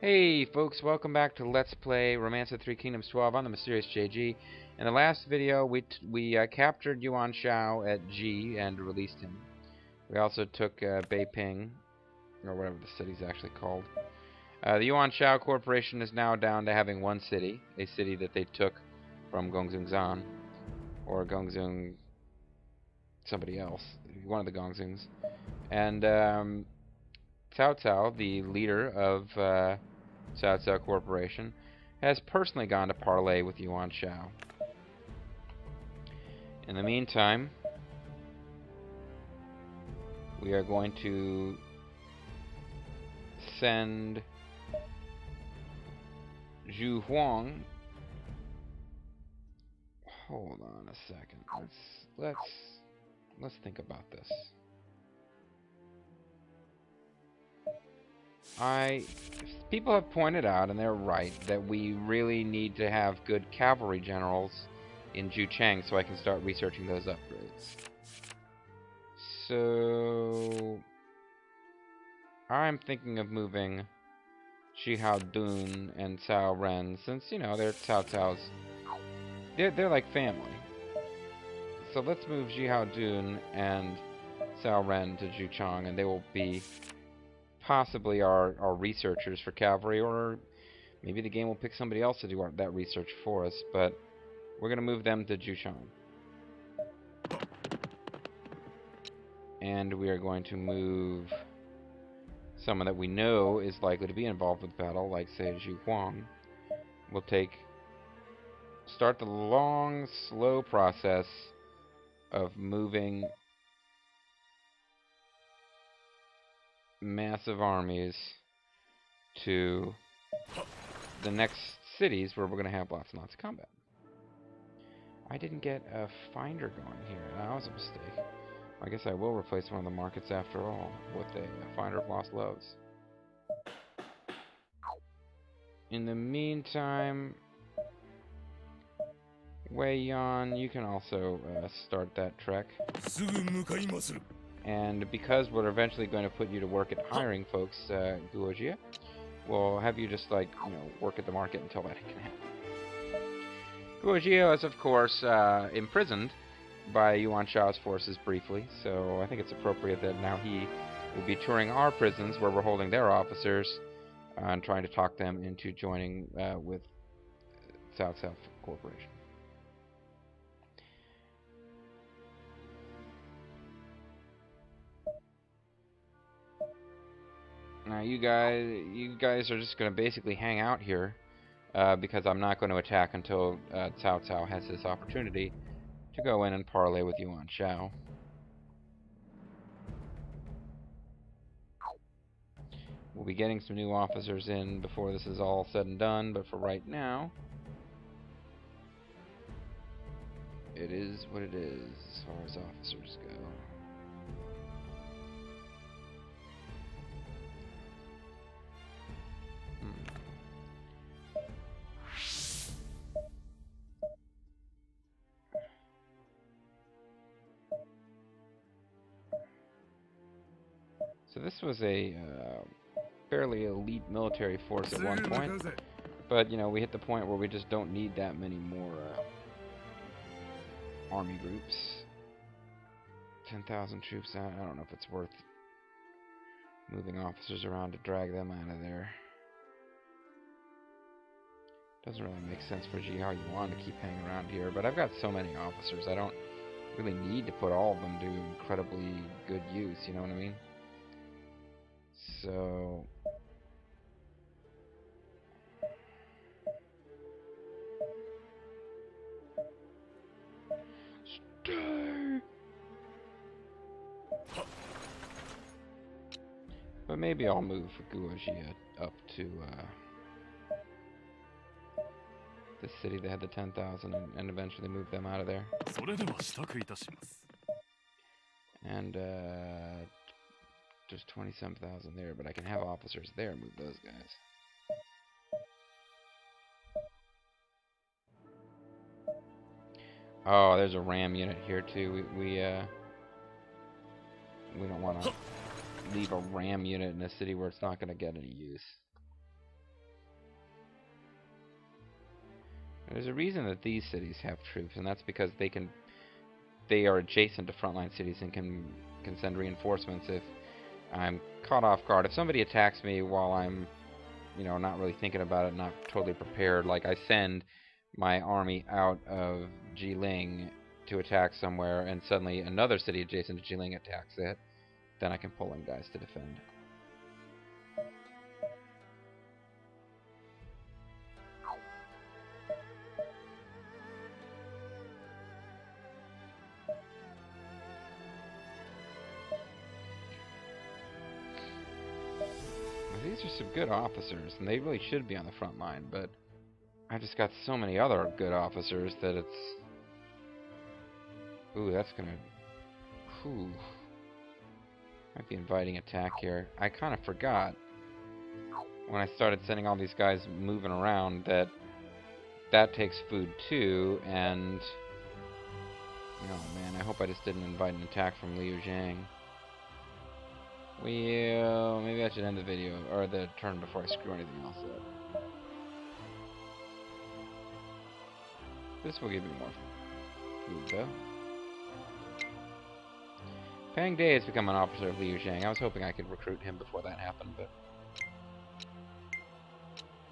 Hey folks, welcome back to Let's Play Romance of the Three Kingdoms 12 on the Mysterious JG. In the last video, we captured Yuan Shao at G and released him. We also took Beiping, or whatever the city's actually called. The Yuan Shao Corporation is now down to having one city, a city that they took from Gongzheng Zan, or Gongzheng somebody else, one of the Gongzhengs. And Cao Cao, the leader of Cao Cao Corporation, has personally gone to parley with Yuan Shao. In the meantime, we are going to send Zhu Huang. Hold on a second. Let's think about this. People have pointed out, and they're right, that we really need to have good cavalry generals in Jucheng so I can start researching those upgrades. So I'm thinking of moving Xihao Dun and Cao Ren, since, you know, they're Cao Cao's. They're like family. So let's move Xihao Dun and Cao Ren to Jucheng, and they will be possibly our researchers for cavalry, or maybe the game will pick somebody else to do that research for us, but we're going to move them to Jucheng. And we are going to move someone that we know is likely to be involved with battle, like, say, Zhu Huang. We'll start the long, slow process of moving massive armies to the next cities where we're going to have lots and lots of combat. I didn't get a finder going here. That was a mistake. I guess I will replace one of the markets after all with a finder of lost loads. In the meantime, Wei Yan, you can also start that trek. And because we're eventually going to put you to work at hiring folks, Guojia, we'll have you just, like, you know, work at the market until that can happen. Guojia is, of course, imprisoned by Yuan Shao's forces briefly, so I think it's appropriate that now he will be touring our prisons where we're holding their officers and trying to talk them into joining with Cao Cao Corporation. Now you guys are just going to basically hang out here because I'm not going to attack until Cao Cao has this opportunity to go in and parley with Yuan Shao. We'll be getting some new officers in before this is all said and done, but for right now, it is what it is as far as officers go. So this was a fairly elite military force at one point, but, you know, we hit the point where we just don't need that many more army groups. 10,000 troops, I don't know if it's worth moving officers around to drag them out of there. Doesn't really make sense for Xihao Yuan to keep hanging around here, but I've got so many officers, I don't really need to put all of them to incredibly good use, you know what I mean? So stay. But maybe I'll move Guojia up to the city that had the 10,000 and eventually move them out of there. And there's 27,000 there, but I can have officers there move those guys. Oh, there's a ram unit here too. We We don't want to leave a ram unit in a city where it's not going to get any use. There's a reason that these cities have troops, and that's because they are adjacent to frontline cities and can send reinforcements if I'm caught off guard. If somebody attacks me while I'm, not really thinking about it, not totally prepared, like I send my army out of Jiling to attack somewhere, and suddenly another city adjacent to Jiling attacks it, then I can pull in guys to defend. These are some good officers, and they really should be on the front line, but I just got so many other good officers that it's... Ooh, that's gonna... Ooh. Might be inviting attack here. I kind of forgot when I started sending all these guys moving around that takes food too, and... Oh man, I hope I just didn't invite an attack from Liu Zhang. Well, maybe I should end the video, or the turn before I screw anything else up. This will give me more food, though. Pang Day has become an officer of Liu Zhang. I was hoping I could recruit him before that happened, but...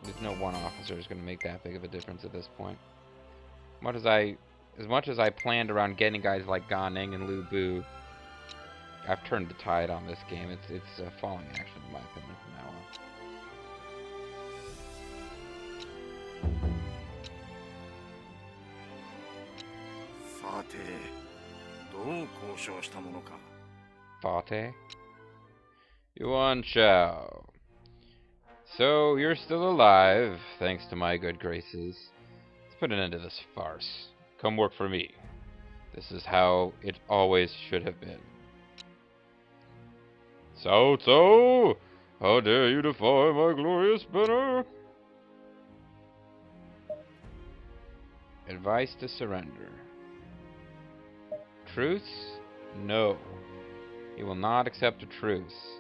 There's no one officer who's going to make that big of a difference at this point. As much as I planned around getting guys like Gan Ning and Lu Bu, I've turned the tide on this game. It's a falling action, in my opinion, from now on. Fate? Yuan Shao. So, you're still alive, thanks to my good graces. Let's put an end to this farce. Come work for me. This is how it always should have been. Cao Cao! How dare you defy my glorious banner? Advice to surrender. Truce? No. He will not accept a truce.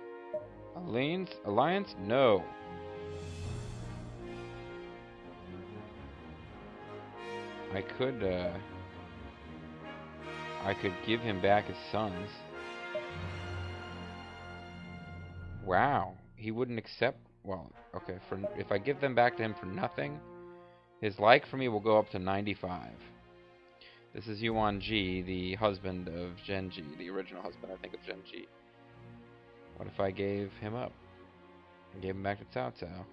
Alliance? No. I could give him back his sons. Wow, he wouldn't accept... Well, okay, if I give them back to him for nothing, his like for me will go up to 95. This is Yuan Ji, the husband of Genji, the original husband, I think, of Genji. What if I gave him up? And gave him back to Cao Cao?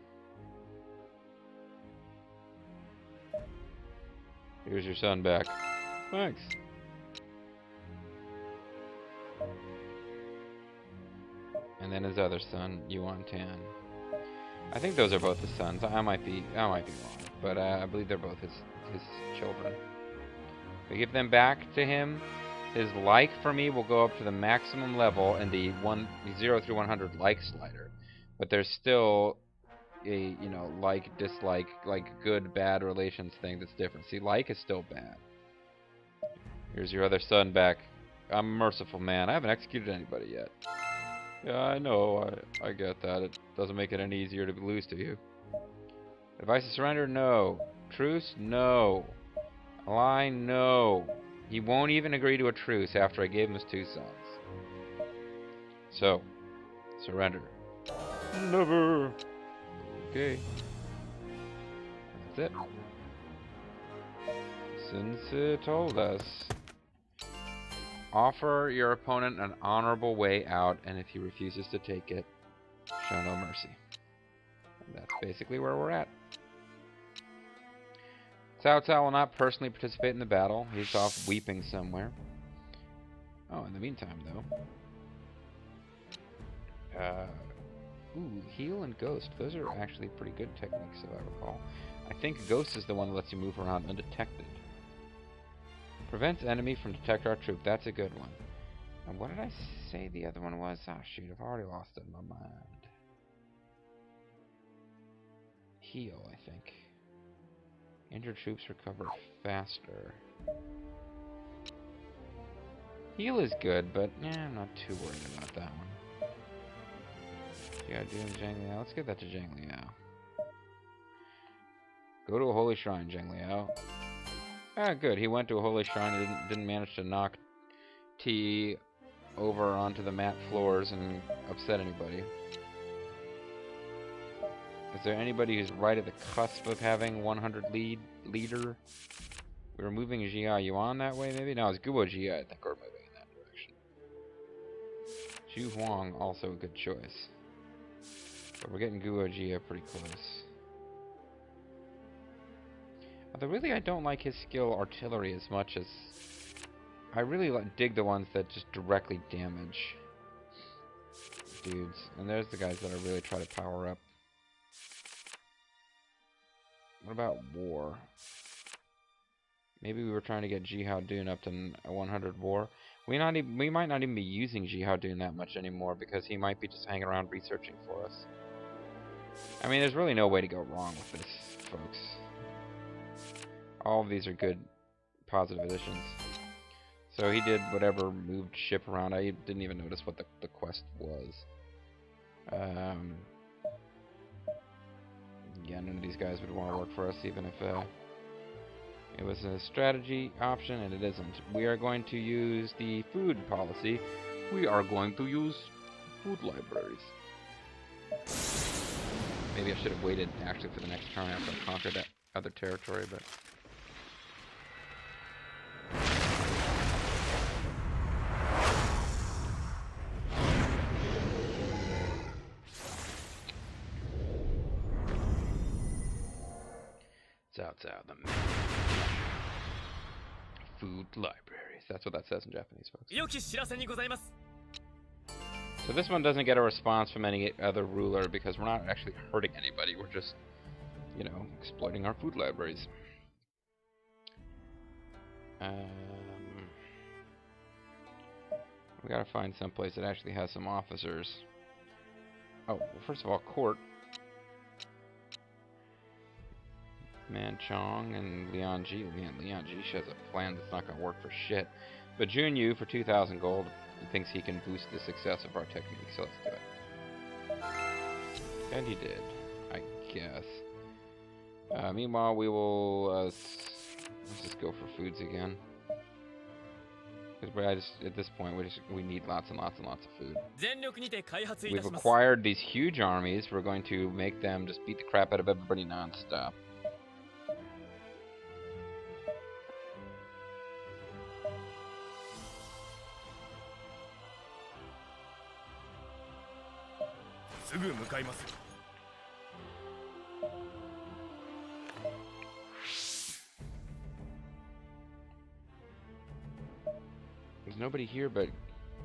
Here's your son back. Thanks. And then his other son, Yuan Tan. I think those are both his sons. I might be wrong, but I believe they're both his children. If we give them back to him, his like for me will go up to the maximum level in the 0 through 100 like slider. But there's still a, like, dislike, like, good, bad relations thing that's different. See, like is still bad. Here's your other son back. I'm a merciful man. I haven't executed anybody yet. Yeah, I know. I get that. It doesn't make it any easier to lose to you. Advice to surrender? No. Truce? No. Ally? No. He won't even agree to a truce after I gave him his 2 sons. So, surrender. Never. Okay. That's it. Sun Ce told us, offer your opponent an honorable way out, and if he refuses to take it, show no mercy. And that's basically where we're at. Cao Cao will not personally participate in the battle. He's off weeping somewhere. Oh, in the meantime, though. Ooh, heal and ghost. Those are actually pretty good techniques, if I recall. I think ghost is the one that lets you move around undetected. Prevents enemy from detect our troop. That's a good one. And what did I say the other one was? Oh, shoot. I've already lost it in my mind. Heal, I think. Injured troops recover faster. Heal is good, but I'm not too worried about that one. Yeah, doing Zhang Liao. Let's get that to Zhang Liao. Go to a holy shrine, Zheng Liao. Ah, good. He went to a holy shrine and didn't manage to knock T over onto the mat floors and upset anybody. Is there anybody who's right at the cusp of having 100 leader? We were moving Jia Yuan that way, maybe? No, it's Guo Jia, I think we're moving in that direction. Zhu Huang, also a good choice. But we're getting Guo Jia pretty close. Although really I don't like his skill artillery as much as... I really dig the ones that just directly damage dudes. And there's the guys that I really try to power up. What about war? Maybe we were trying to get Jihao Dun up to a 100 war. We might not even be using Jihao Dun that much anymore because he might be just hanging around researching for us. I mean, there's really no way to go wrong with this, folks. All of these are good, positive additions. So he did whatever, moved ship around. I didn't even notice what the quest was. Yeah, none of these guys would want to work for us, even if it was a strategy option, and it isn't. We are going to use the food policy. We are going to use food libraries. Maybe I should have waited, actually, for the next turn after I conquered that other territory, but... Cao the food libraries. That's what that says in Japanese, folks. So this one doesn't get a response from any other ruler because we're not actually hurting anybody. We're just, you know, exploiting our food libraries. We gotta find someplace that actually has some officers. Oh, well, first of all, court. Manchong and Lian Ji. Lian Ji has a plan that's not going to work for shit. But Jun Yu for 2,000 gold thinks he can boost the success of our technique, so let's do it. And he did, I guess. Meanwhile, we will let's just go for foods again. Because at this point, we need lots and lots and lots of food. We've acquired these huge armies. We're going to make them just beat the crap out of everybody non-stop. There's nobody here but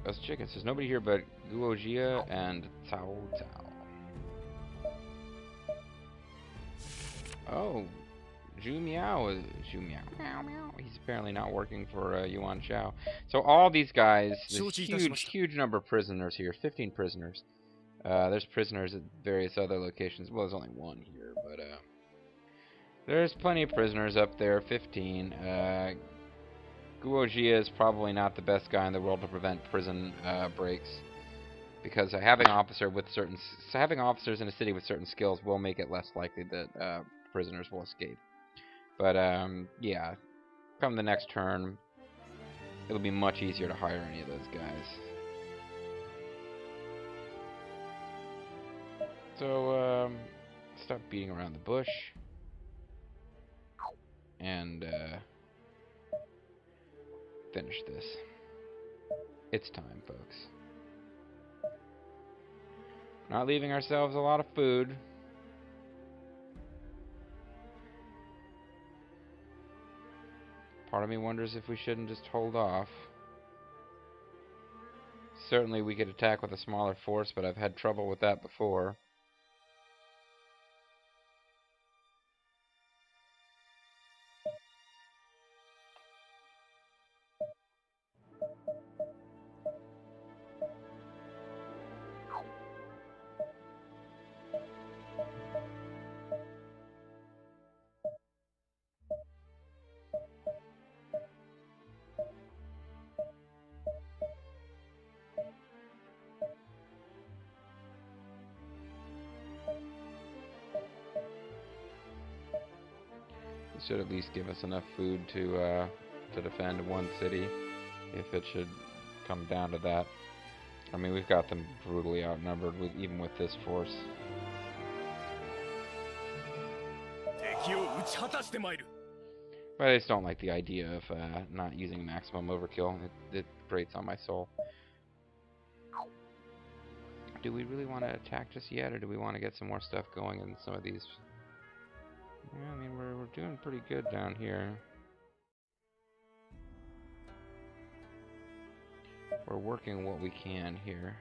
us chickens. There's nobody here but Guo Jia and Cao Cao. Oh, Zhu Miao is He's apparently not working for Yuan Shao. So all these guys, there's huge number of prisoners here. 15 prisoners. There's prisoners at various other locations. Well, there's only one here, but there's plenty of prisoners up there. 15. Guo Jia is probably not the best guy in the world to prevent prison breaks, because having officers in a city with certain skills will make it less likely that prisoners will escape. But yeah, come the next turn, it'll be much easier to hire any of those guys. So stop beating around the bush and finish this. It's time, folks. Not leaving ourselves a lot of food. Part of me wonders if we shouldn't just hold off. Certainly we could attack with a smaller force, but I've had trouble with that before. should at least give us enough food to defend one city, if it should come down to that. I mean, we've got them brutally outnumbered even with this force. But I just don't like the idea of not using maximum overkill. It grates on my soul. Do we really want to attack just yet, or do we want to get some more stuff going in some of these? Yeah, I mean, we're doing pretty good down here. We're working what we can here.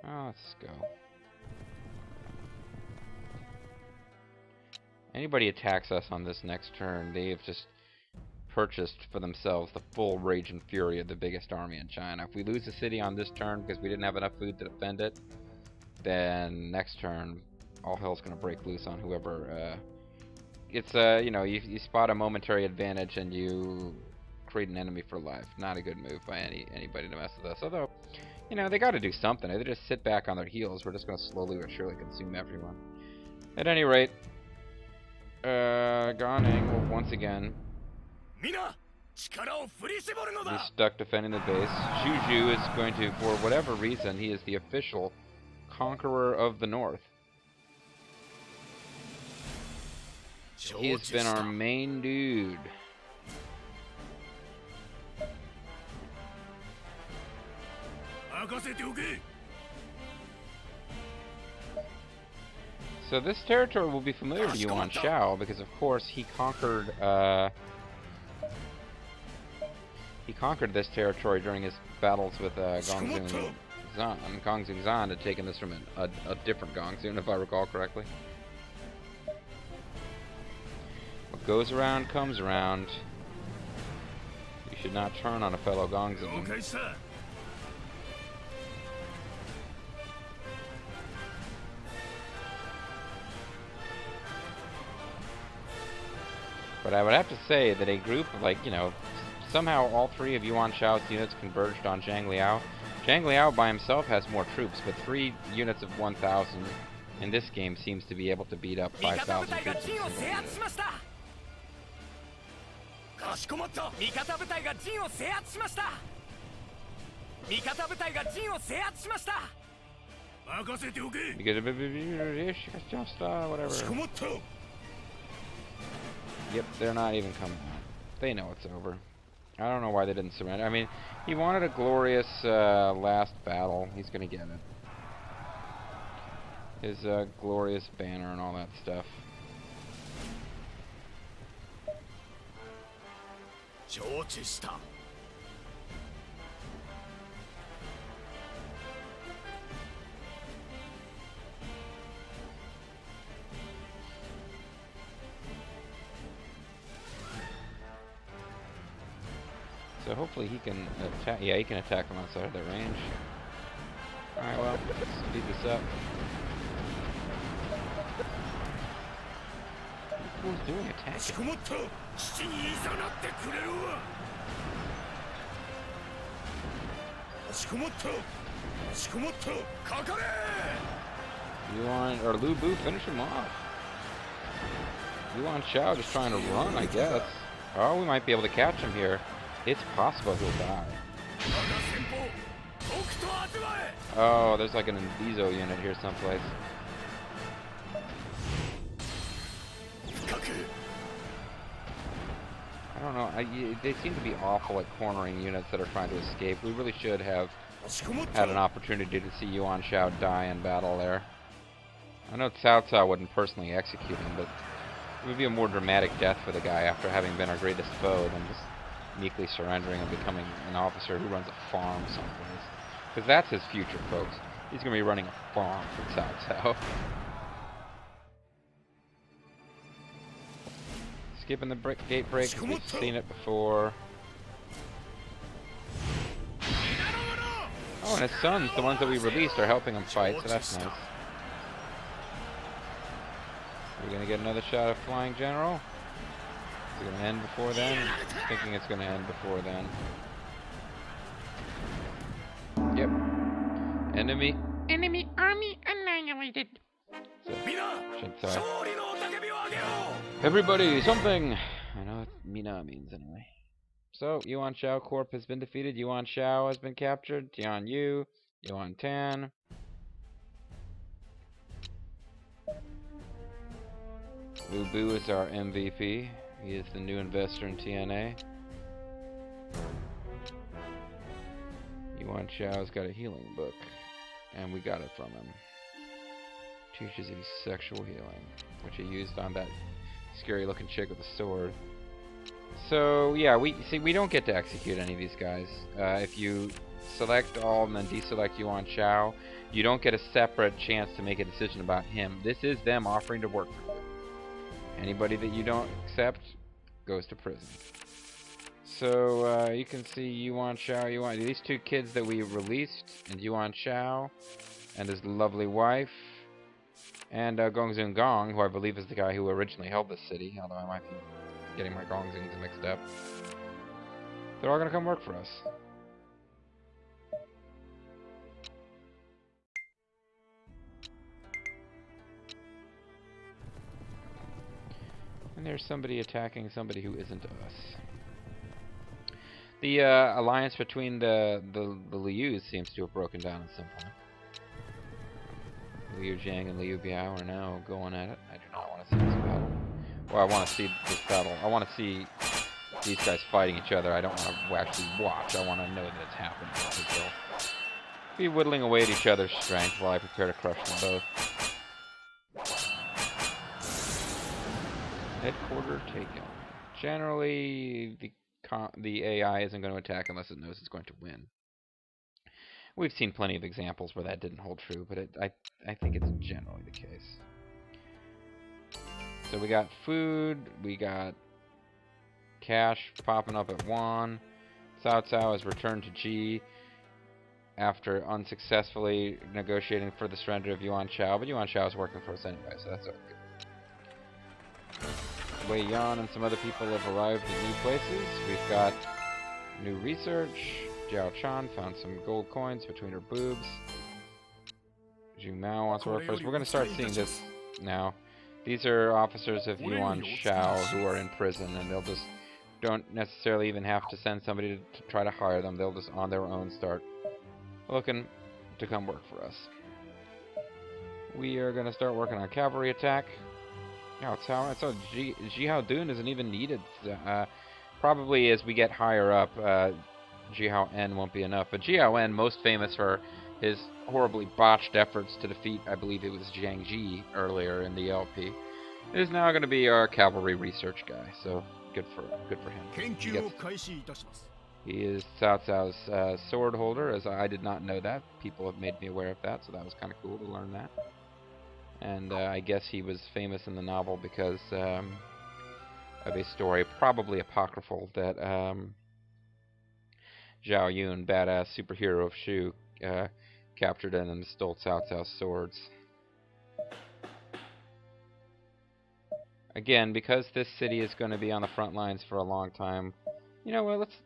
Oh, let's go. Anybody attacks us on this next turn, they have just purchased for themselves the full rage and fury of the biggest army in China. If we lose the city on this turn because we didn't have enough food to defend it, then next turn all hell's gonna break loose on whoever. It's you know, you spot a momentary advantage and you create an enemy for life. Not a good move by anybody to mess with us. Although, you know, they got to do something. If they just sit back on their heels, we're just gonna slowly but surely consume everyone. At any rate, Ganing will once again be stuck defending the base. Juju is going to, for whatever reason, he is the official conqueror of the north. He has been our main dude. So this territory will be familiar to Yuan Shao because, of course, he conquered this territory during his battles with Gongsun Zan. Gongsun Zan had taken this from a different Gongsun, if I recall correctly. What goes around comes around. You should not turn on a fellow Gongsun. Okay, sir. But I would have to say that a group of, like, you know, somehow all three of Yuan Shao's units converged on Zhang Liao. Zhang Liao by himself has more troops, but 3 units of 1,000 in this game seems to be able to beat up 5,000 troops. Whatever. Yep, they're not even coming out. They know it's over. I don't know why they didn't surrender. I mean, he wanted a glorious last battle. He's gonna get it. His glorious banner and all that stuff. So hopefully he can attack. Yeah, he can attack from outside of their range. Alright, well, let's speed this up. Who's doing attacking? Yuan, or Lu Bu, finish him off. Yuan Shao just trying to run, I guess. Oh, we might be able to catch him here. It's possible he'll die. Oh, there's like an Inviso unit here someplace. I don't know. They seem to be awful at cornering units that are trying to escape. We really should have had an opportunity to see Yuan Shao die in battle there. I know Cao Cao wouldn't personally execute him, but it would be a more dramatic death for the guy after having been our greatest foe than just meekly surrendering and becoming an officer who runs a farm someplace. Because that's his future, folks. He's going to be running a farm for Cao Cao. Skipping the gate break, because we've seen it before. Oh, and his sons, the ones that we released, are helping him fight, so that's nice. We're going to get another shot of Flying General. Is it going to end before then? I'm thinking it's going to end before then. Yep. Enemy army annihilated. So, Everybody, something! I know what Mina means anyway. So, Yuan Shao Corp has been defeated. Yuan Shao has been captured. Tian Yu, Yuan Tan. Lu Bu is our MVP. He is the new investor in TNA. Yuan Shao's got a healing book, and we got it from him. Teaches you sexual healing, which he used on that scary-looking chick with a sword. So yeah, we don't get to execute any of these guys. If you select all and then deselect Yuan Shao, you don't get a separate chance to make a decision about him. This is them offering to work for you. Anybody that you don't accept goes to prison. So you can see Yuan Shao, these two kids that we released, and Yuan Shao and his lovely wife, and Gongzun Gong, who I believe is the guy who originally held this city, although I might be getting my Gongzuns mixed up. They're all gonna come work for us. And there's somebody attacking somebody who isn't us. The alliance between the Lius seems to have broken down at some point. Liu Jiang and Liu Biao are now going at it. I do not want to see this battle. Well, I want to see this battle. I want to see these guys fighting each other. I don't want to actually watch. I want to know that it's happening. Because they'll be whittling away at each other's strength while I prepare to crush them both. Headquarter taken. Generally, the AI isn't going to attack unless it knows it's going to win. We've seen plenty of examples where that didn't hold true, but I think it's generally the case. So we got food, we got cash popping up at Yuan. Cao Cao has returned to G after unsuccessfully negotiating for the surrender of Yuan Shao, but Yuan Shao is working for us anyway, so that's okay. Wei Yan and some other people have arrived in new places. We've got new research. Jiao Chan found some gold coins between her boobs. Zhu Mao wants to work for us. We're going to start seeing this now. These are officers of Yuan Shao who are in prison, and they'll just don't necessarily even have to send somebody to try to hire them. They'll just on their own start looking to come work for us. We are going to start working on cavalry attack. Oh, it's how I saw Jihao Dun isn't even needed. Probably as we get higher up, Jihao N won't be enough. But Jihao N, most famous for his horribly botched efforts to defeat, I believe it was Jiang Ji earlier in the LP, is now going to be our cavalry research guy. So good for him. He is Cao Cao's sword holder, as I did not know that. People have made me aware of that, so that was kind of cool to learn that. And I guess he was famous in the novel because of a story, probably apocryphal, that Zhao Yun, badass superhero of Shu, captured and stole Cao Cao's swords. Again, because this city is going to be on the front lines for a long time, you know what, let's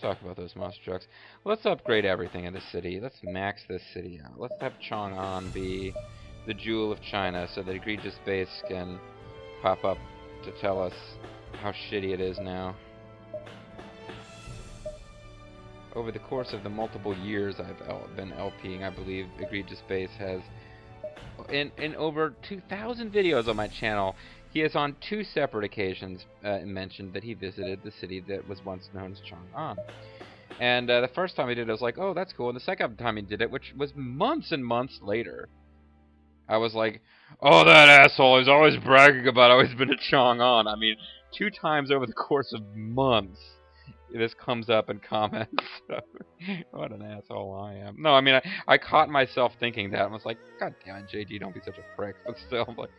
talk about those monster trucks. Let's upgrade everything in this city. Let's max this city out. Let's have Chang'an be the jewel of China so that Egregious Base can pop up to tell us how shitty it is now. Over the course of the multiple years I've been LPing, I believe Egregious Base has, in over 2,000 videos on my channel, he has on 2 separate occasions mentioned that he visited the city that was once known as Chang'an. And the first time he did it, I was like, oh, that's cool. And the second time he did it, which was months and months later, I was like, oh, that asshole is always bragging about how he's been to Chang'an. I mean, 2 times over the course of months, this comes up in comments. What an asshole I am. No, I mean, I caught myself thinking that. I was like, God damn it, JD, don't be such a prick. But still, I'm like,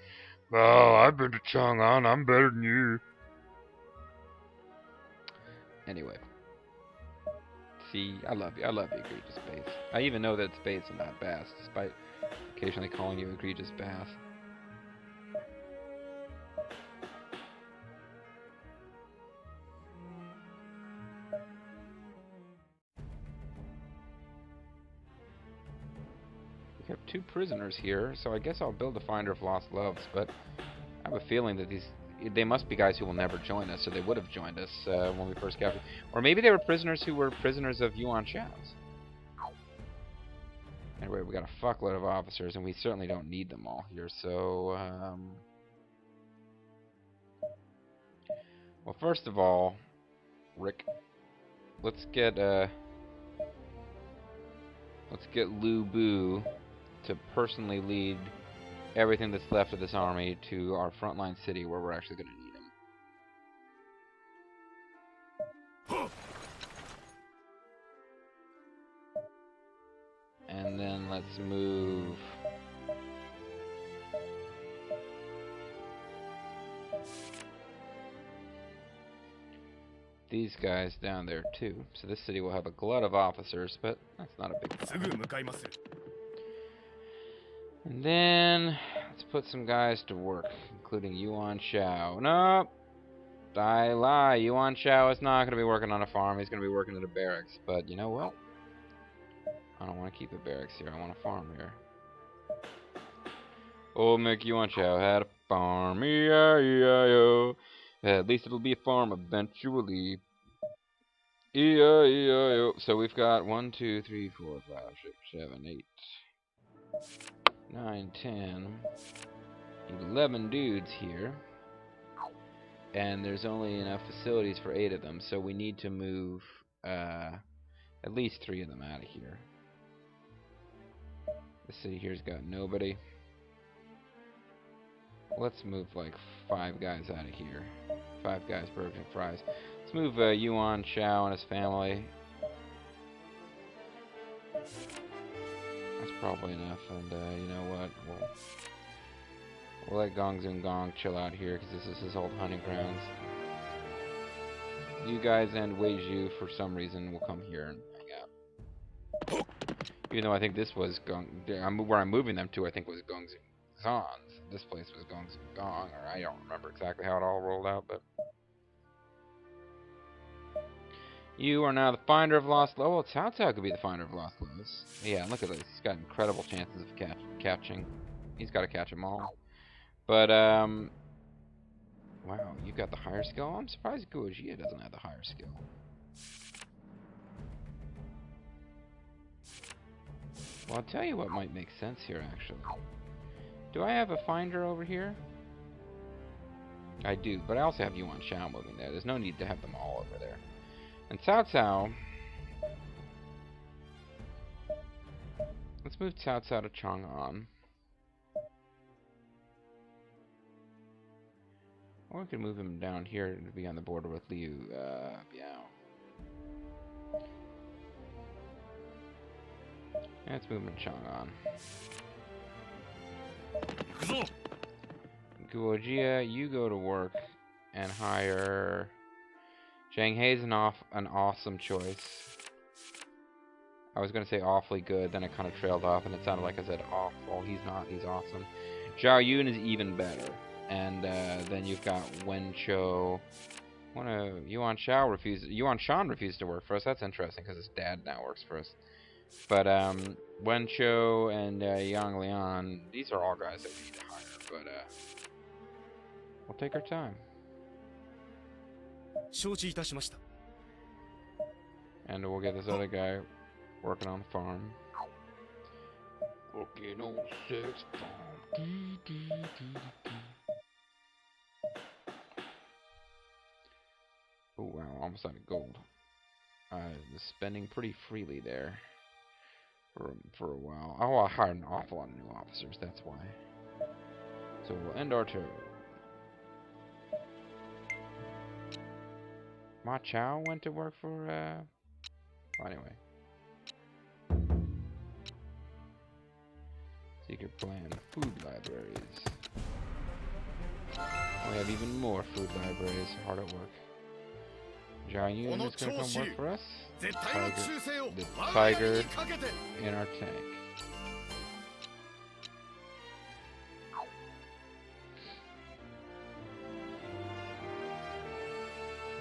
oh, I've been to Chang'an. I'm better than you. Anyway. See, I love you. I love you, Egregious Base. I even know that it's Base and not Bass, despite occasionally calling you Egregious Bass. We have 2 prisoners here, so I guess I'll build a Finder of Lost Loves, but I have a feeling that these they must be guys who will never join us, so they would have joined us when we first captured. Or maybe they were prisoners who were prisoners of Yuan Shao's. Anyway, we got a fuckload of officers, and we certainly don't need them all here, so... Well, first of all, Rick, let's get Lu Bu to personally lead everything that's left of this army to our frontline city where we're actually going to need him. And then let's move these guys down there too. So this city will have a glut of officers, but that's not a big problem. And then let's put some guys to work, including Yuan Shao. Nope, I lie. Yuan Shao is not going to be working on a farm. He's going to be working at a barracks. But you know what? I don't want to keep a barracks here. I want a farm here. Old Mick Yuan Shao had a farm. E-I-E-I-O. At least it'll be a farm eventually. E-I-E-I-O. So we've got 1, 2, 3, 4, 5, 6, 7, 8, 9, 10, 11 dudes here. And there's only enough facilities for 8 of them. So we need to move at least 3 of them out of here. The city here's got nobody. Let's move like 5 guys out of here. 5 guys, burgers and fries. Let's move Yuan Shao and his family. That's probably enough. And you know what? We'll let Gong Zun Gong chill out here because this is his old hunting grounds. You guys and Wei Zhu, for some reason, will come here and hang out. Even though I think this was where I'm moving them to, I think was Gong Zun Zan's. This place was Gong Zun Gong, or I don't remember exactly how it all rolled out, but... You are now the finder of lost loves. Well, Cao Cao could be the finder of lost loves. Yeah, look at this. He's got incredible chances of catching. He's got to catch them all. But, wow, you've got the higher skill? I'm surprised Guojia doesn't have the higher skill. Well, I'll tell you what might make sense here, actually. Do I have a finder over here? I do, but I also have Yuan Shao moving there. There's no need to have them all over there. And Cao Cao... Let's move Cao Cao to Chang'an. Or we could move him down here to be on the border with Liu Biao. Let's move him to Chang'an. Guojia, you go to work and hire... Zhang Hei's an awesome choice. I was going to say awfully good, then I kind of trailed off and it sounded like I said awful. He's not, he's awesome. Zhao Yun is even better. And then you've got Wen Chou. Yuan Shan refused to work for us. That's interesting because his dad now works for us. But Wen Chou and Yang Lian, these are all guys that we need to hire. But we'll take our time. And we'll get this other guy working on the farm. Working on 6 farm. Oh wow, almost out of gold. I was spending pretty freely there for a while. Oh, I hired an awful lot of new officers, that's why. So we'll end our turn. Ma Chao went to work for, well, anyway. Secret plan, food libraries. We have even more food libraries hard at work. Zhao Yun is going to come work for us. The tiger in our tank.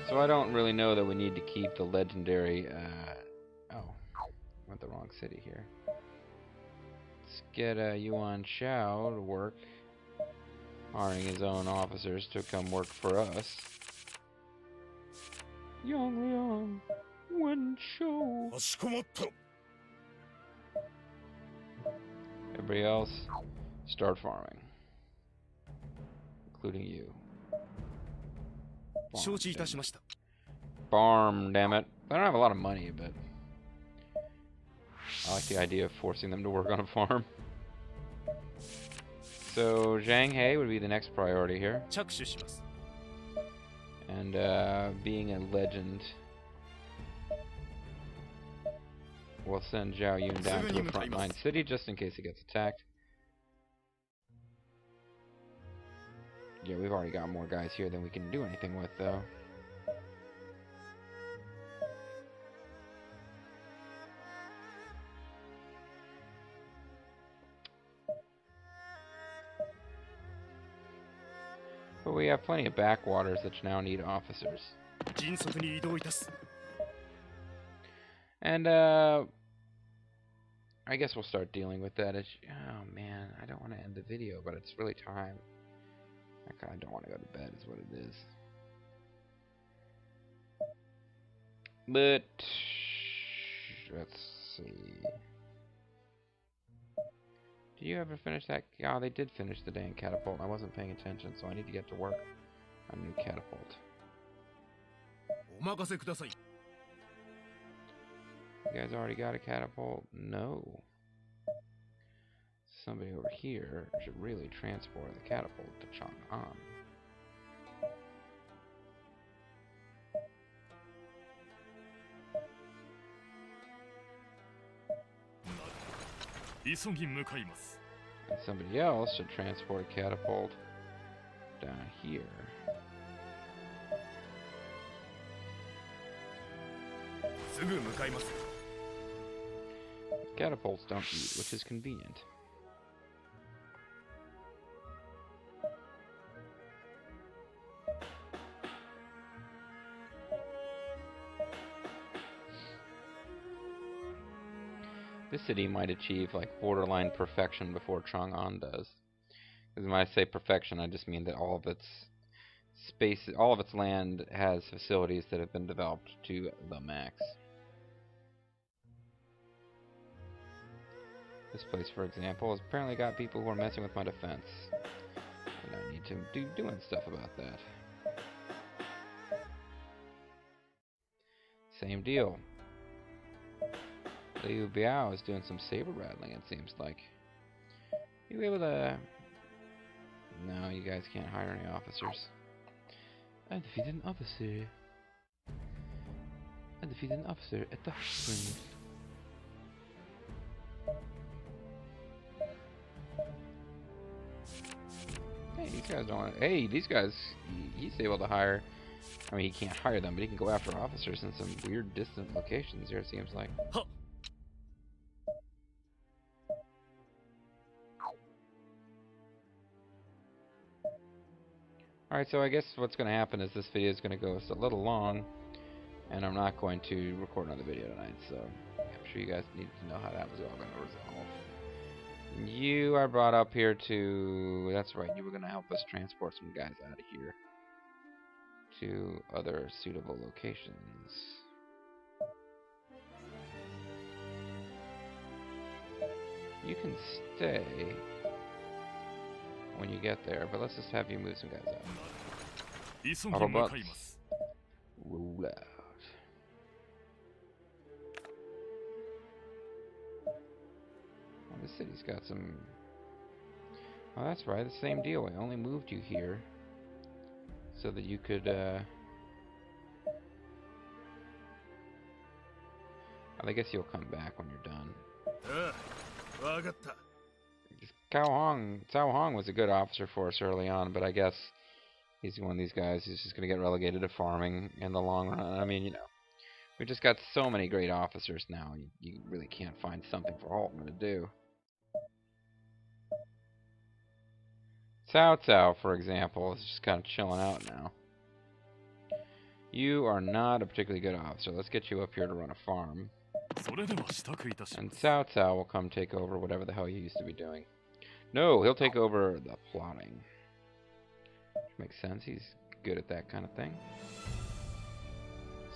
So I don't really know that we need to keep the legendary, oh, went the wrong city here. Let's get Yuan Shao to work hiring his own officers to come work for us. Yuan Shao. Everybody else, start farming. Including you. Farm, damn it. I don't have a lot of money, but I like the idea of forcing them to work on a farm. So, Zhang He would be the next priority here. And being a legend, we'll send Zhao Yun down to a frontline city just in case he gets attacked. Yeah, we've already got more guys here than we can do anything with, though. But we have plenty of backwaters that now need officers. And, I guess we'll start dealing with that. Oh, man, I don't want to end the video, but it's really time. I kind of don't want to go to bed, is what it is. But, let's see. Did you ever finish that? Oh, they did finish the dang catapult. I wasn't paying attention, so I need to get to work on a new catapult. You guys already got a catapult? No. Somebody over here should really transport the catapult to Chang'an. And somebody else should transport a catapult down here. Catapults don't eat, which is convenient. This city might achieve like borderline perfection before Chang'an does. Because when I say perfection, I just mean that all of its space, all of its land has facilities that have been developed to the max. This place, for example, has apparently got people who are messing with my defense. And I need to do doing stuff about that. Same deal. Liu Biao is doing some saber rattling, it seems like. You able to... No, you guys can't hire any officers. I defeated an officer. I defeated an officer at the hot springs. Hey, these guys don't want... Hey, these guys... He's able to hire... I mean, he can't hire them, but he can go after officers in some weird distant locations here, it seems like. Huh. Alright, so I guess what's going to happen is this video is going to go a little long, and I'm not going to record another video tonight, so I'm sure you guys need to know how that was all going to resolve. You are brought up here to... That's right, you were going to help us transport some guys out of here to other suitable locations. You can stay when you get there, but let's just have you move some guys out. Autobots, roll out. Well, the city's got some... Oh, that's right, the same deal. I only moved you here so that you could, I guess you'll come back when you're done. Cao Hong was a good officer for us early on, but I guess he's one of these guys who's just going to get relegated to farming in the long run. I mean, you know, we've just got so many great officers now. You really can't find something for all of them to do. Cao Cao, for example, is just kind of chilling out now. You are not a particularly good officer. Let's get you up here to run a farm. And Cao Cao will come take over whatever the hell you used to be doing. No, he'll take over the plotting. Makes sense. He's good at that kind of thing.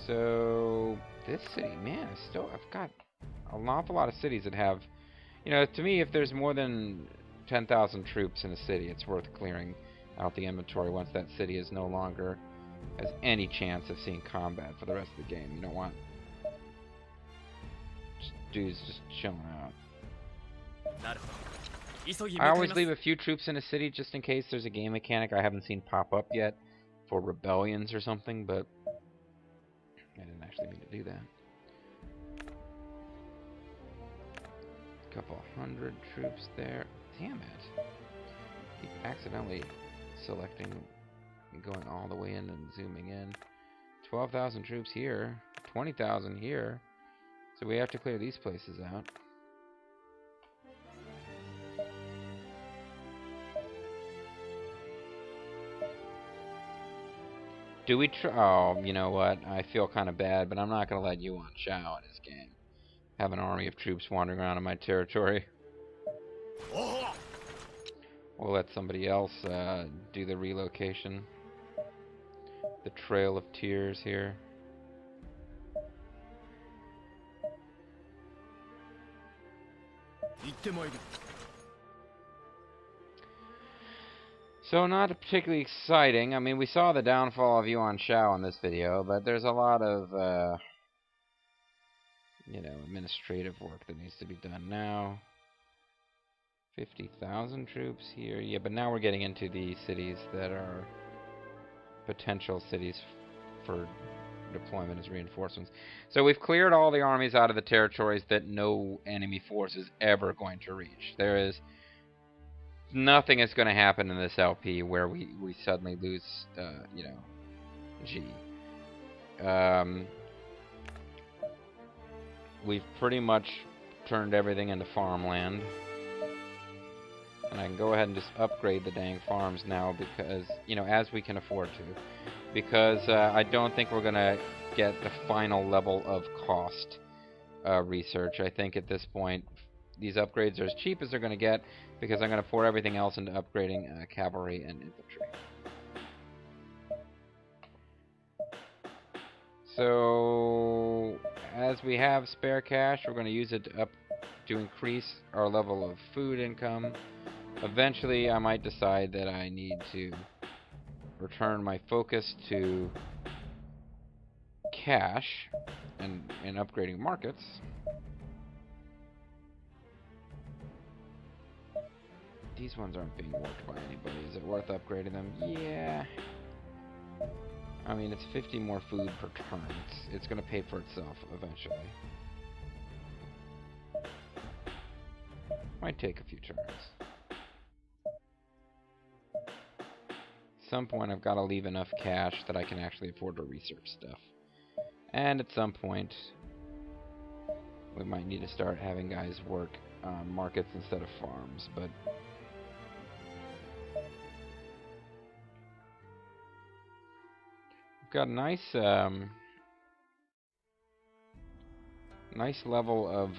So this city, man, I've got an awful lot of cities that have, you know, to me, if there's more than 10,000 troops in a city, it's worth clearing out the inventory once that city is no longer has any chance of seeing combat for the rest of the game. You don't want dudes just chilling out. I always leave a few troops in a city just in case there's a game mechanic I haven't seen pop up yet for rebellions or something, but I didn't actually mean to do that. Couple hundred troops there. Damn it. Keep accidentally selecting and going all the way in and zooming in. 12,000 troops here. 20,000 here. So we have to clear these places out. Do we oh, you know what? I feel kind of bad, but I'm not going to let Yuan Shao in his game have an army of troops wandering around in my territory. We'll let somebody else do the relocation. The Trail of Tears here. So not particularly exciting. I mean, we saw the downfall of Yuan Shao in this video, but there's a lot of, you know, administrative work that needs to be done now. 50,000 troops here. Yeah, but now we're getting into the cities that are potential cities for deployment as reinforcements. So we've cleared all the armies out of the territories that no enemy force is ever going to reach. There is nothing is going to happen in this LP where we suddenly lose, you know, G. We've pretty much turned everything into farmland. And I can go ahead and just upgrade the dang farms now because, you know, as we can afford to. Because I don't think we're going to get the final level of cost research. I think at this point, these upgrades are as cheap as they're going to get because I'm going to pour everything else into upgrading cavalry and infantry. So, as we have spare cash, we're going to use it to increase our level of food income. Eventually, I might decide that I need to return my focus to cash and upgrading markets. These ones aren't being worked by anybody. Is it worth upgrading them? Yeah. I mean, it's 50 more food per turn. It's going to pay for itself eventually. Might take a few turns. At some point, I've got to leave enough cash that I can actually afford to research stuff. And at some point, we might need to start having guys work on markets instead of farms, but we've got a nice level of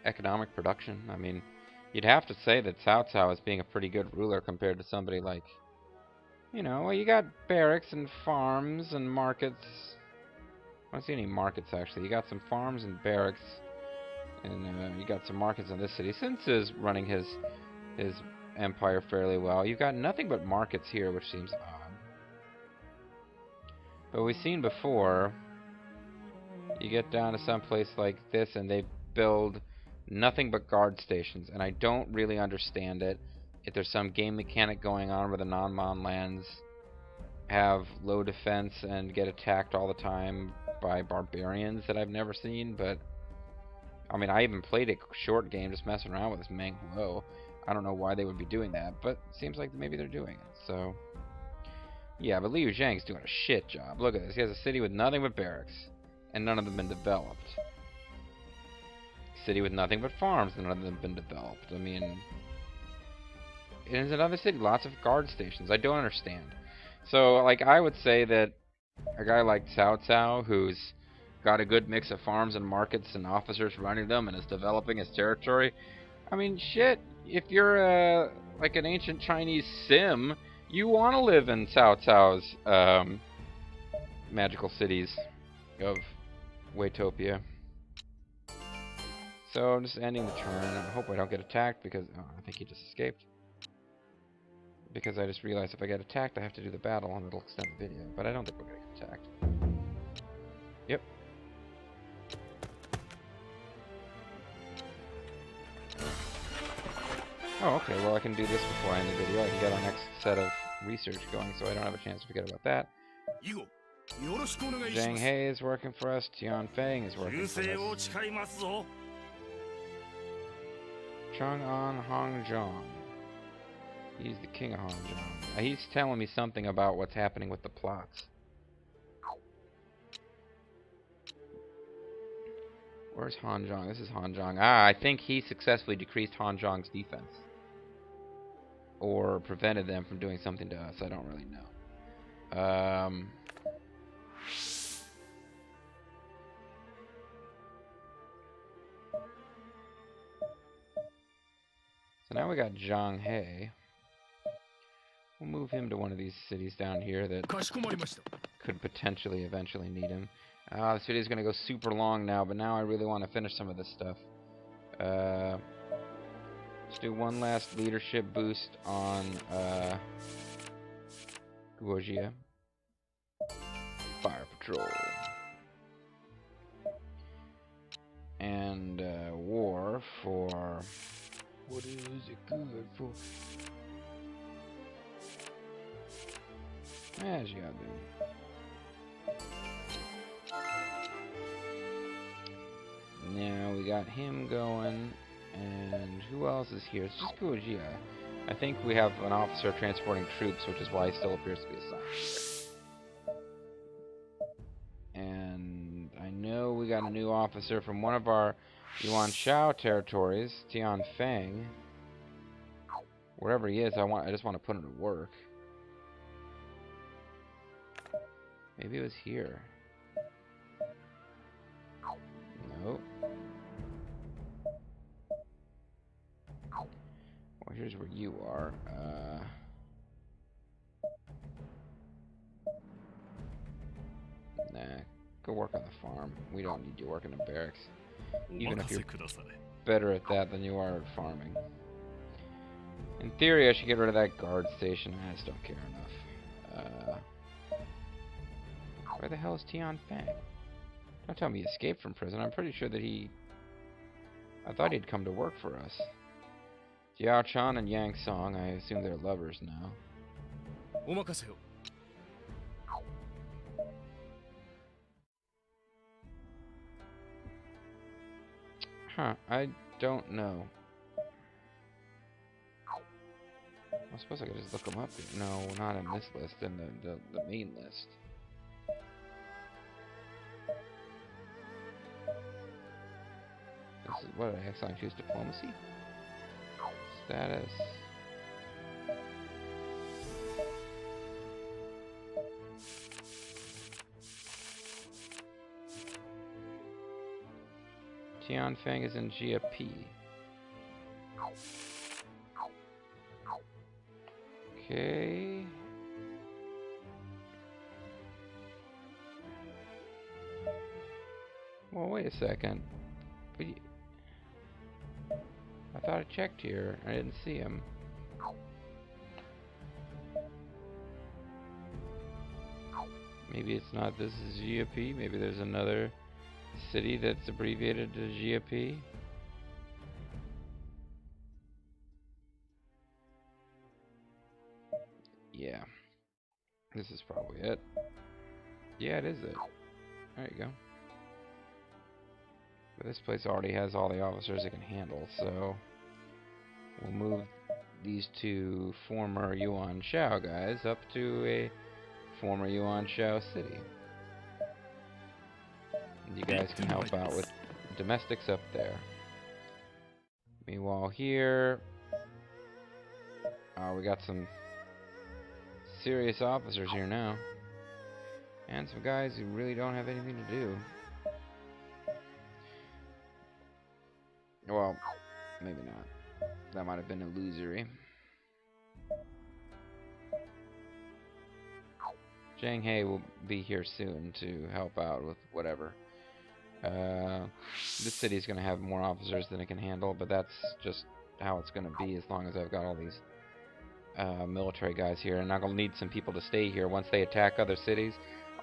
economic production. I mean, you'd have to say that Cao Cao is being a pretty good ruler compared to somebody like, you know, well, you got barracks and farms and markets. I don't see any markets, actually. You got some farms and barracks, and you got some markets in this city. Since is running his empire fairly well. You've got nothing but markets here, which seems odd. But we've seen before, you get down to some place like this, and they build nothing but guard stations, and I don't really understand it. If there's some game mechanic going on where the non-mon lands have low defense and get attacked all the time by barbarians that I've never seen, but I mean, I even played a short game just messing around with this Meng Huo. I don't know why they would be doing that, but it seems like maybe they're doing it. So, yeah, but Liu Zhang's doing a shit job. Look at this. He has a city with nothing but barracks, and none of them been developed. City with nothing but farms, and none of them have been developed. I mean, it's another city, lots of guard stations. I don't understand. So, like, I would say that a guy like Cao Cao, who's got a good mix of farms and markets and officers running them and is developing his territory, I mean, shit. If you're like an ancient Chinese sim, you want to live in Cao Cao's magical cities of Waytopia. So I'm just ending the turn. I hope I don't get attacked because I think he just escaped. Because I just realized if I get attacked, I have to do the battle and it'll extend the video. But I don't think we're gonna get attacked. Yep. Oh, okay. Well, I can do this before I end the video. I can get our next set of research going, so I don't have a chance to forget about that. Zhang He is working for us. Tian Feng is working for us. Chang'an Hongzhong. He's the king of Hongzhong. He's telling me something about what's happening with the plots. Where's Hanzhong? This is Hanzhong. I think he successfully decreased Hanzhong's defense. Or prevented them from doing something to us. I don't really know. So now we got Zhang He. We'll move him to one of these cities down here that could potentially eventually need him. This video is going to go super long now, but now I really want to finish some of this stuff. Let's do one last leadership boost on Guojia. Fire Patrol. And war for... What is it good for? As you do. Now we got him going, and who else is here? It's just Guojia. I think we have an officer transporting troops, which is why he still appears to be assigned. And I know we got a new officer from one of our Yuan Shao territories, Tian Feng. Wherever he is, I just want to put him to work. Maybe it was here. Nope. Well, here's where you are. Nah, go work on the farm. We don't need you working in barracks. Even if you're better at that than you are at farming. In theory, I should get rid of that guard station. I just don't care enough. Where the hell is Tian Feng? Don't tell me he escaped from prison. I'm pretty sure that I thought he'd come to work for us. Jiao Chan and Yang Song, I assume they're lovers now. Huh, I don't know. I suppose I could just look them up. No, not in this list, in the main list. This is, what did I accidentally choose? Diplomacy? Status. Tian Feng is in GFP. Okay. Well, wait a second. But I thought I checked here. I didn't see him. Maybe it's not. This is GFP. Maybe there's another city that's abbreviated to GFP. Yeah. This is probably it. Yeah, it is it. There you go. But this place already has all the officers it can handle, so we'll move these two former Yuan Shao guys up to a former Yuan Shao city. And you guys can help out with domestics up there. Meanwhile here, we got some serious officers here now. And some guys who really don't have anything to do. Well, maybe not. That might have been illusory. Zhang He will be here soon to help out with whatever. This city's going to have more officers than it can handle, but that's just how it's going to be as long as I've got all these military guys here. And I'm going to need some people to stay here. Once they attack other cities,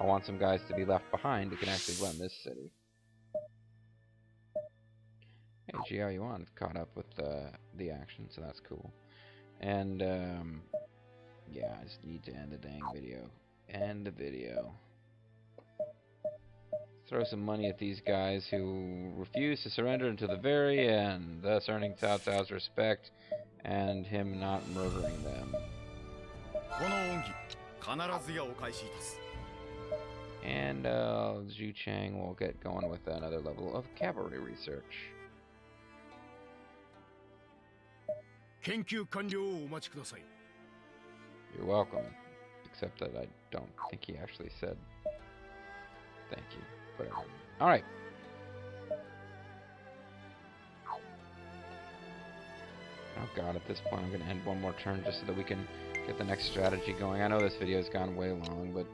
I want some guys to be left behind who can actually run this city. Hey, Jiao Yuan caught up with the action, so that's cool. And, yeah, I just need to end the dang video. End the video. Throw some money at these guys who refuse to surrender until the very end, thus earning Cao Cao's respect and him not murdering them. And Zhu Chang will get going with another level of cavalry research. You're welcome. Except that I don't think he actually said thank you. Whatever. Alright. Oh god, at this point I'm going to end one more turn just so that we can get the next strategy going. I know this video has gone way long, but...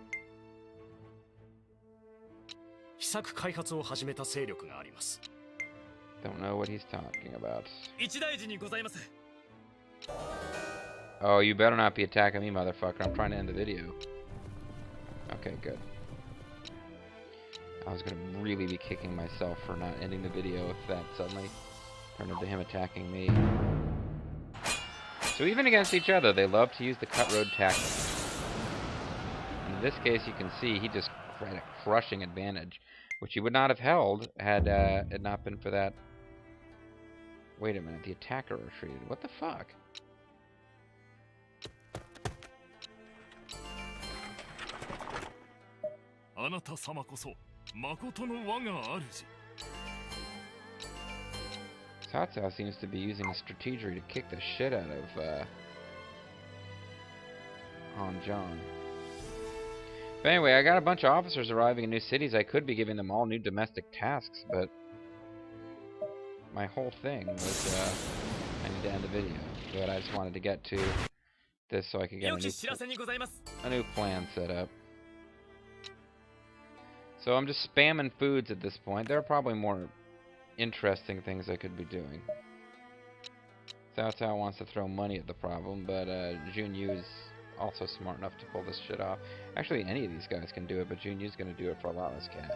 don't know what he's talking about. Oh, you better not be attacking me, motherfucker. I'm trying to end the video. Okay, good. I was going to really be kicking myself for not ending the video if that suddenly turned into him attacking me. So even against each other, they love to use the cut road tactic. In this case, you can see he just had a crushing advantage, which he would not have held had it not been for that. Wait a minute, the attacker retreated. What the fuck? Cao Cao seems to be using a strategy to kick the shit out of Han Zhang. But anyway, I got a bunch of officers arriving in new cities. I could be giving them all new domestic tasks, but my whole thing was I need to end the video. But I just wanted to get to this so I could get a new plan set up. So I'm just spamming foods at this point. There are probably more interesting things I could be doing. Cao Cao wants to throw money at the problem, but Jun Yu is also smart enough to pull this shit off. Actually, any of these guys can do it, but Jun Yu's going to do it for a lot less cash.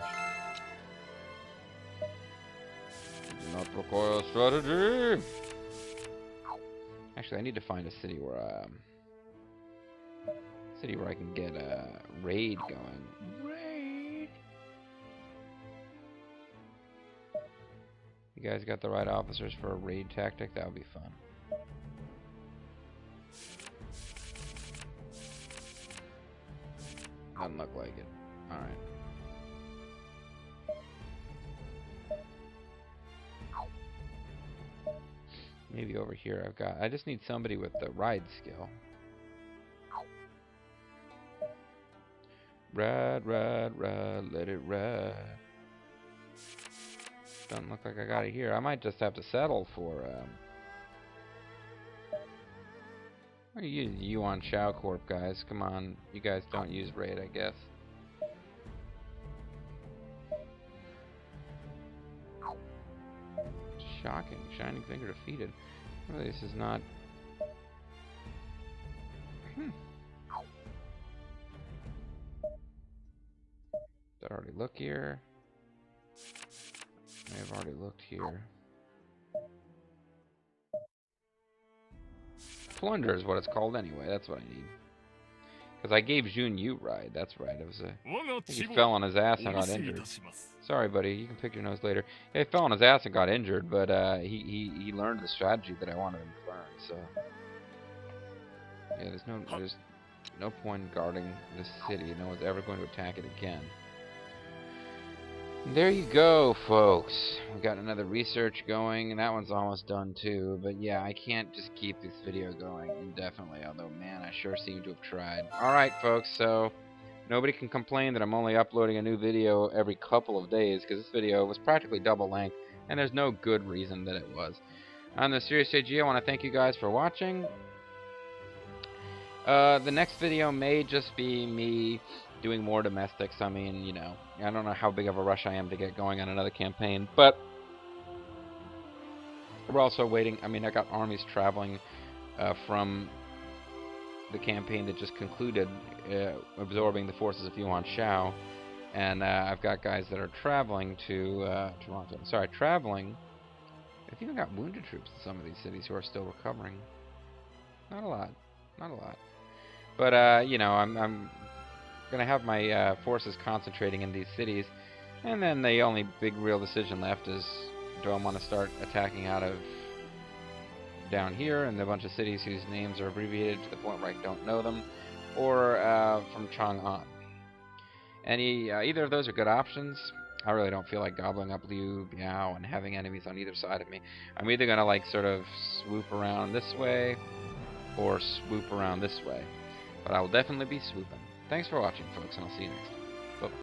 Not recoil strategy! Actually, I need to find a city where I can get a raid going. Raid! You guys got the right officers for a raid tactic? That would be fun. Doesn't look like it. Alright. Maybe over here I just need somebody with the ride skill. Ride, ride, ride, let it ride. Doesn't look like I got it here. I might just have to settle for I use Yuan Shao Corp, guys. Come on, you guys don't use raid, I guess. Shocking. Shining Finger defeated. Really, this is not... Did I already look here? I have already looked here. Plunder is what it's called anyway. That's what I need. Because I gave Jun Yu ride. That's right. It was he fell on his ass and got injured. Sorry, buddy. You can pick your nose later. Yeah, he fell on his ass and got injured, but he learned the strategy that I wanted him to learn. So yeah, there's no point in guarding this city. No one's ever going to attack it again. There you go, folks. We got another research going, and that one's almost done too. But yeah, I can't just keep this video going indefinitely, although, man, I sure seem to have tried. Alright, folks, so nobody can complain that I'm only uploading a new video every couple of days, because this video was practically double length, and there's no good reason that it was. On the Serious JG, I want to thank you guys for watching. The next video may just be me doing more domestics. I mean, you know, I don't know how big of a rush I am to get going on another campaign, but we're also waiting. I mean, I got armies traveling from the campaign that just concluded, absorbing the forces of Yuan Shao, and I've got guys that are traveling to Toronto. Sorry, traveling. I've even got wounded troops in some of these cities who are still recovering. Not a lot. Not a lot. But, you know, I'm going to have my forces concentrating in these cities. And then the only big real decision left is, do I want to start attacking out of down here and a bunch of cities whose names are abbreviated to the point where I don't know them, or from Chang'an. Either of those are good options. I really don't feel like gobbling up Liu Biao and having enemies on either side of me. I'm either going to like sort of swoop around this way or swoop around this way. But I will definitely be swooping. Thanks for watching, folks, and I'll see you next time.